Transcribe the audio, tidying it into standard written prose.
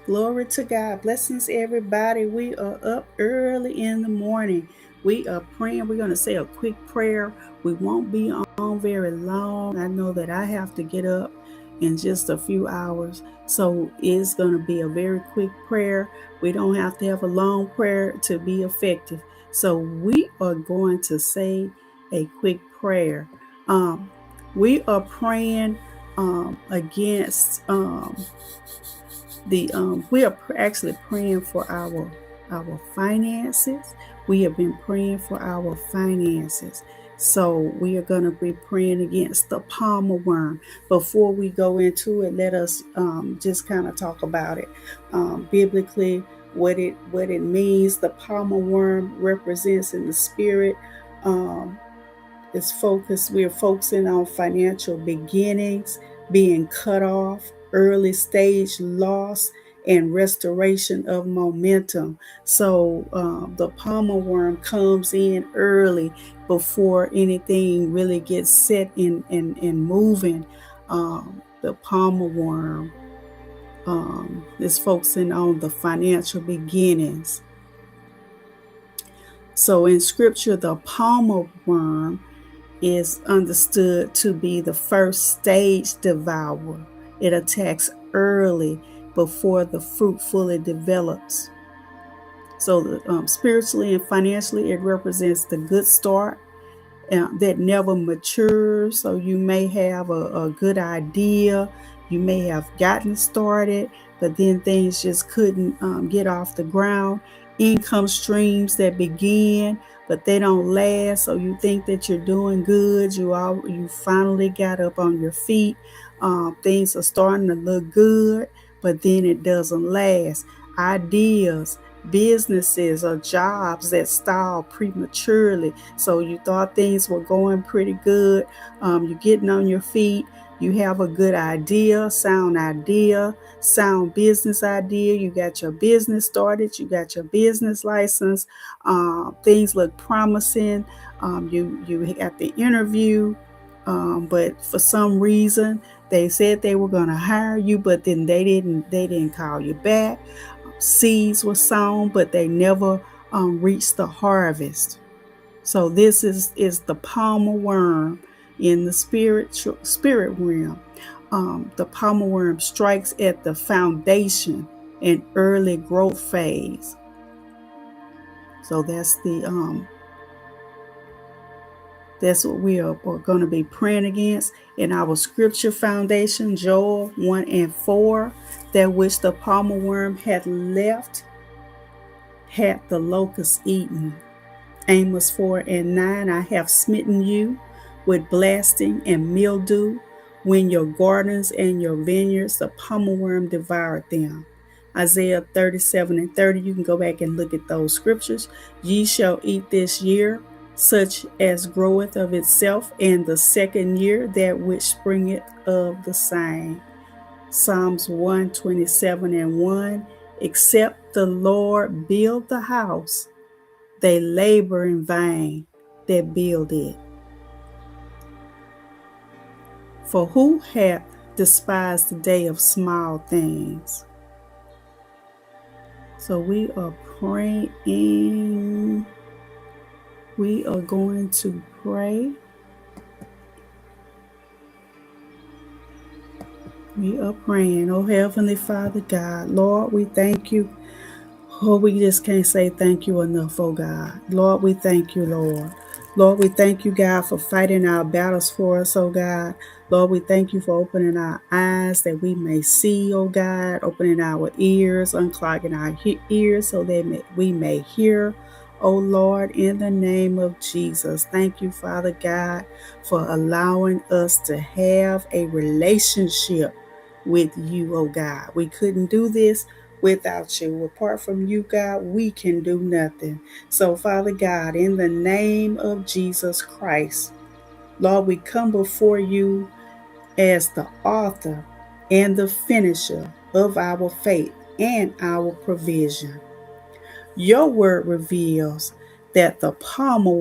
Glory to God. Blessings, everybody. We are up early in the morning. We are praying. We're going to say a quick prayer. We won't be on very long. I know that I have to get up in just a few hours. So it's going to be a very quick prayer. We don't have to have a long prayer to be effective. So we are going to say a quick prayer. Um, we are praying against we are actually praying for our finances. We have been praying for our finances. So we are going to be praying against the palmer worm. Before we go into it, let us just kind of talk about it biblically. What it means. The palmer worm represents in the spirit. Um, is focused. We are focusing on financial beginnings, being cut off, early stage loss, and restoration of momentum. So the palmer worm comes in early before anything really gets set in moving. The palmer worm is focusing on the financial beginnings. So in scripture, the palmer worm is understood to be the first stage devourer. It attacks early before the fruit fully develops. So, spiritually and financially, it represents the good start that never matures. So, you may have a good idea, you may have gotten started, but then things just couldn't get off the ground. Income streams that begin, but they don't last. So you think that you're doing good. You finally got up on your feet. Things are starting to look good, but then it doesn't last. Ideas, businesses, or jobs that stall prematurely. So you thought things were going pretty good. You're getting on your feet. You have a good idea, sound business idea. You got your business started. You got your business license. Things look promising. You got the interview, but for some reason they said they were going to hire you, but then they didn't call you back. Seeds were sown, but they never reached the harvest. So this is the palmer worm in the spirit realm. The palmer worm strikes at the foundation and early growth phase. So that's what we are going to be praying against in our scripture foundation, Joel 1:4, that which the palmer worm had left, had the locust eaten. Amos 4:9, I have smitten you with blasting and mildew, when your gardens and your vineyards, the worm devoured them. Isaiah 37:30, you can go back and look at those scriptures. Ye shall eat this year, such as groweth of itself, and the second year that which springeth of the same. Psalms 127:1, except the Lord build the house, they labor in vain that build it. For who hath despised the day of small things? So we are praying. We are going to pray. We are praying. Oh, Heavenly Father God, Lord, we thank you. Oh, we just can't say thank you enough, oh God. Lord, we thank you, Lord. Lord, we thank you, God, for fighting our battles for us, oh God. Lord, we thank you for opening our eyes that we may see, oh God, opening our ears, unclogging our ears so that we may hear, oh Lord, in the name of Jesus. Thank you, Father God, for allowing us to have a relationship with you, oh God. We couldn't do this without you. Apart from you, God, we can do nothing. So, Father God, in the name of Jesus Christ, Lord, we come before you as the author and the finisher of our faith and our provision. Your word reveals that the palmer